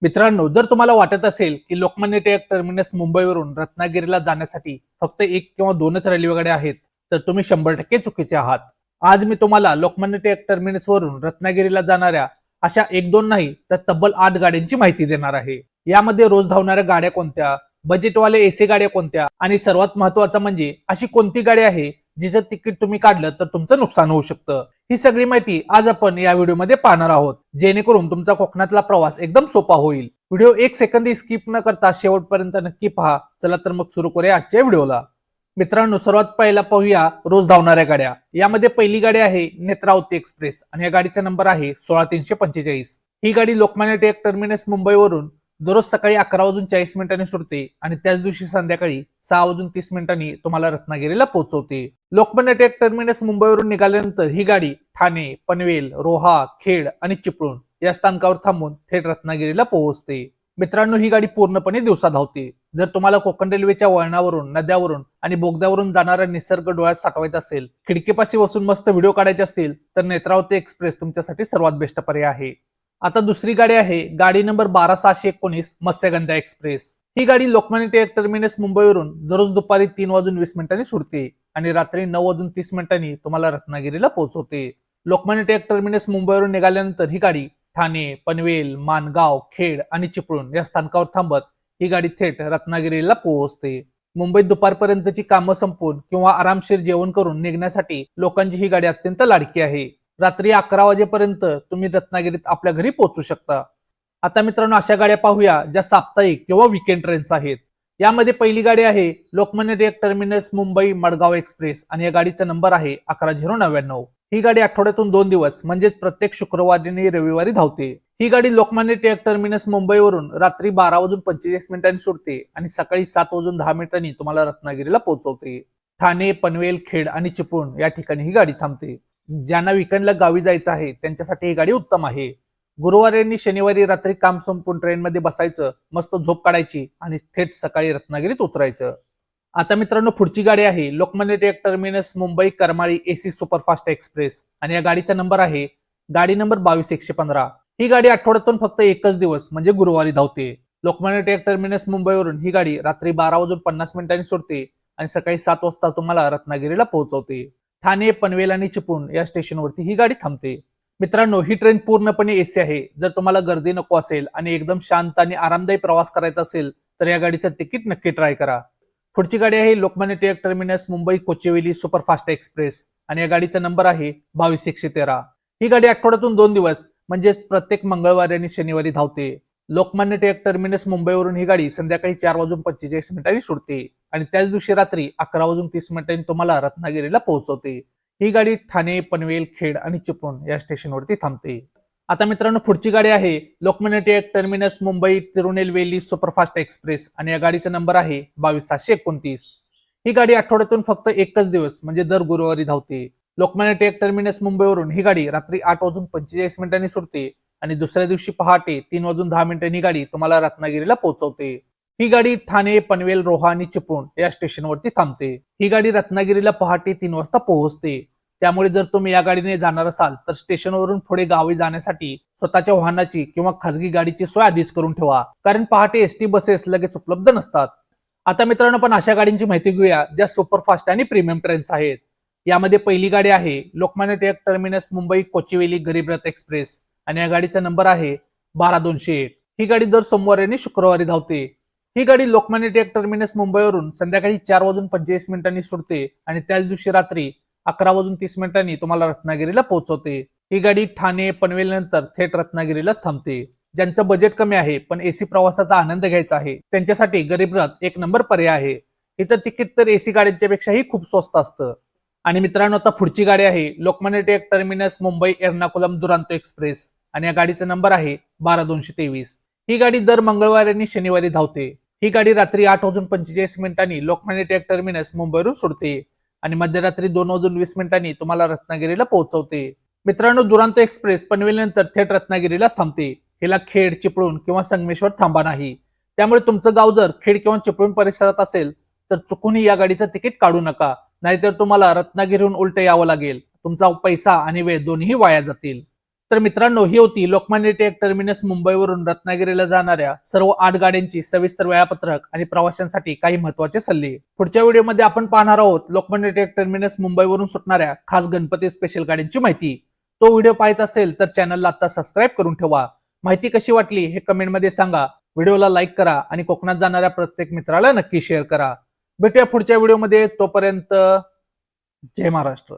मित्रांनो, जर तुम्हाला वाटत असेल की लोकमान्य टिळक टर्मिनस मुंबईवरून रत्नागिरीला जाण्यासाठी फक्त एक किंवा दोनच रेल्वे गाड्या आहेत, तर तुम्ही 100% चुकीचे आहात. आज मी तुम्हाला लोकमान्य टिळक टर्मिनसवरून रत्नागिरीला जाणाऱ्या अशा एक दोन नाही तर तब्बल 8 गाड्यांची माहिती देणार आहे. यामध्ये रोज धावणाऱ्या गाड्या कोणत्या, बजेटवाले एसी गाड्या कोणत्या आणि सर्वात महत्वाचं म्हणजे अशी कोणती गाडी आहे जिचं तिकीट तुम्ही काढलं तर तुमचं नुकसान होऊ शकतं. ही सगळी माहिती आज आपण या व्हिडिओमध्ये पाहणार आहोत, जेणेकरून तुमचा कोकणातला प्रवास एकदम सोपा होईल. व्हिडिओ एक सेकंदही स्किप न करता शेवटपर्यंत नक्की पहा. चला तर मग सुरू करूया आजच्या व्हिडिओला. मित्रांनो, सर्वात पहिला पाहूया रोज धावणाऱ्या गाड्या. यामध्ये पहिली गाडी आहे नेत्रावती एक्सप्रेस आणि या गाडीचा नंबर आहे 16345. ही गाडी लोकमान्य टिळक टर्मिनस मुंबईवरून दररोज सकाळी 11:40 सुटते आणि त्याच दिवशी संध्याकाळी 6:30 तुम्हाला रत्नागिरीला पोहोचवते. लोकमान्य टिळक टर्मिनस मुंबईवरून निघाल्यानंतर ही गाडी ठाणे, पनवेल, रोहा, खेड आणि चिपळूण या स्थानकावर थांबून थेट रत्नागिरीला पोहोचते. मित्रांनो, ही गाडी पूर्णपणे दिवसा धावते. जर तुम्हाला कोकण रेल्वेच्या वळणावरून, नद्यावरून आणि बोगद्यावरून जाणारा निसर्ग डोळ्यात साठवायचा असेल, खिडकीपाशी बसून मस्त व्हिडिओ काढायचे असतील, तर नेत्रावती एक्सप्रेस तुमच्यासाठी सर्वात बेस्ट पर्याय आहे. आता दुसरी गाडी आहे गाडी नंबर 12619 मत्स्यगंधा एक्सप्रेस. ही गाडी लोकमान्य टिळक टर्मिनस मुंबईवरून दररोज दुपारी 3:20 सुटते आणि रात्री 9:30 तुम्हाला रत्नागिरीला पोहोचवते. लोकमान्य टिळक टर्मिनस मुंबईवरून निघाल्यानंतर ही गाडी ठाणे, पनवेल, माणगाव, खेड आणि चिपळूण या स्थानकावर थांबत ही गाडी थेट रत्नागिरीला पोहोचते. मुंबईत दुपारपर्यंतची कामं संपवून किंवा आरामशीर जेवण करून निघण्यासाठी लोकांची ही गाडी अत्यंत लाडकी आहे. रात्री 11 वाजेपर्यंत तुम्ही रत्नागिरीत आपल्या घरी पोहोचू शकता. आता मित्रांनो, अशा गाड्या पाहूया ज्या साप्ताहिक किंवा विकेंड ट्रेन्स आहेत. यामध्ये पहिली गाडी आहे लोकमान्य टिळक टर्मिनस मुंबई मडगाव एक्सप्रेस आणि या गाडीचा नंबर आहे 11099. ही गाडी आठवड्यातून 2 दिवस म्हणजेच प्रत्येक शुक्रवारी आणि रविवारी धावते. ही गाडी लोकमान्य टिळक टर्मिनस मुंबईवरून रात्री 12:45 सुटते आणि सकाळी 7:10 तुम्हाला रत्नागिरीला पोहोचवते. ठाणे, पनवेल, खेड आणि चिपळूण या ठिकाणी ही गाडी थांबते. ज्यांना विकेंडला गावी जायचं आहे त्यांच्यासाठी ही गाडी उत्तम आहे. गुरुवारी आणि शनिवारी रात्री काम संपून ट्रेनमध्ये बसायचं, मस्त झोप काढायची आणि थेट सकाळी रत्नागिरीत उतरायचं. आता मित्रांनो, पुढची गाडी आहे Lokmanya Tilak terminus Mumbai Karmali AC superfast express आणि या गाडीचा नंबर आहे गाडी नंबर 22115. ही गाडी आठवड्यातून फक्त एकच दिवस म्हणजे गुरुवारी धावते. लोकमान्य टिळक टर्मिनस मुंबईवरून ही गाडी रात्री 12:50 सुटते आणि सकाळी 7 वाजता तुम्हाला रत्नागिरीला पोहोचवते. ठाणे, पनवेल आणि चिपळूण या स्टेशनवरती ही गाडी थांबते. मित्रांनो, ही ट्रेन पूर्णपणे एसी आहे. जर तुम्हाला गर्दी नको असेल आणि एकदम शांत आणि आरामदायी प्रवास करायचा असेल तर या गाडीचं तिकीट नक्की ट्राय करा. पुढची गाडी आहे Lokmanya Tilak terminus Mumbai Kochuveli superfast express आणि या गाडीचा नंबर आहे 22113. ही गाडी आठवड्यातून 2 दिवस म्हणजेच प्रत्येक मंगळवारी आणि शनिवारी धावते. लोकमान्य टिळक टर्मिनस मुंबईवरून ही गाडी संध्याकाळी 4:45 सुटते आणि त्याच दिवशी रात्री 11:30 तुम्हाला रत्नागिरीला पोहोचवते. ही गाडी ठाणे, पनवेल, खेड आणि चिपळूण या स्टेशनवरती थांबते. आता मित्रांनो, पुढची गाडी आहे Lokmanya Tilak terminus Mumbai Tirunelveli superfast express आणि या गाडीचा नंबर आहे 22729. ही गाडी आठवड्यातून फक्त एकच दिवस म्हणजे दर गुरुवारी धावते. लोकमान्य टिळक टर्मिनस मुंबईवरून ही गाडी रात्री 8:45 सुटते आणि दुसऱ्या दिवशी पहाटे 3:10 ही गाडी तुम्हाला रत्नागिरीला पोहोचवते. ही गाडी ठाणे, पनवेल, रोहा आणि चिपळूण या स्टेशनवरती थांबते. ही गाडी रत्नागिरीला पहाटे 3 वाजता पोहोचते. त्यामुळे जर तुम्ही या गाडीने जाणार असाल तर स्टेशनवरून पुढे गावी जाण्यासाठी स्वतःच्या वाहनाची किंवा खासगी गाडीची सोय आधीच करून ठेवा, कारण पहाटे एसटी बसेस लगेच उपलब्ध नसतात. आता मित्रांनो, पण अशा गाडींची माहिती घेऊया ज्या सुपरफास्ट आणि प्रीमियम ट्रेन्स आहेत. यामध्ये पहिली गाडी आहे लोकमान्य टिळक टर्मिनस मुंबई कोचुवेली गरीब रथ एक्सप्रेस आणि या गाडीचा नंबर आहे 12201. ही गाडी दर सोमवारी आणि शुक्रवारी धावते. ही गाडी लोकमान्य टिळक टर्मिनस मुंबईवरून संध्याकाळी 4:45 सुटते आणि त्याच दिवशी रात्री 11:30 तुम्हाला रत्नागिरीला पोहोचवते. ही गाडी ठाणे, पनवेल नंतर थेट रत्नागिरीलाच थांबते. ज्यांचं बजेट कमी आहे पण एसी प्रवासाचा आनंद घ्यायचा आहे त्यांच्यासाठी गरीब रथ एक नंबर पर्याय आहे. इथं तिकीट तर एसी गाड्यांच्या पेक्षाही खूप स्वस्त असतं. आणि मित्रांनो, आता पुढची गाडी आहे लोकमान्य टिळक टर्मिनस मुंबई एर्नाकुलम दुरांतो एक्सप्रेस आणि या गाडीचा नंबर आहे 12223. ही गाडी दर मंगळवारी आणि शनिवारी धावते. ही गाडी रात्री 8:45 लोकमान्य टिळक टर्मिनस मुंबईवरून सुटते आणि मध्यरात्री 2:20 तुम्हाला रत्नागिरीला पोहोचवते. मित्रांनो, दुरांतो एक्सप्रेस पनवेल नंतर थेट रत्नागिरीलाच थांबते. हिला खेड, चिपळूण किंवा संगमेश्वर थांबा नाही. त्यामुळे तुमचं गाव जर खेड किंवा चिपळूण परिसरात असेल तर चुकूनही या गाडीचं तिकीट काढू नका, नाहीतर तुम्हाला रत्नागिरीहून उलट यावं लागेल. तुमचा पैसा आणि वेळ दोन्ही वाया जातील. तर मित्रांनो, ही होती लोकमान्य टिळक टर्मिनस मुंबईवरून रत्नागिरीला जाणाऱ्या सर्व 8 गाड्यांची सविस्तर वेळापत्रक आणि प्रवाशांसाठी काही महत्त्वाचे सल्ले. पुढच्या व्हिडिओमध्ये आपण पाहणार आहोत लोकमान्य टिळक टर्मिनस मुंबईवरून सुटणाऱ्या खास गणपती स्पेशल गाड्यांची माहिती. तो व्हिडिओ पाहायचा असेल तर चॅनलला आता सबस्क्राईब करून ठेवा. माहिती कशी वाटली हे कमेंटमध्ये सांगा. व्हिडिओला लाईक करा आणि कोकणात जाणाऱ्या प्रत्येक मित्राला नक्की शेअर करा. भेटूया पुढच्या व्हिडिओमध्ये. तोपर्यंत जय महाराष्ट्र.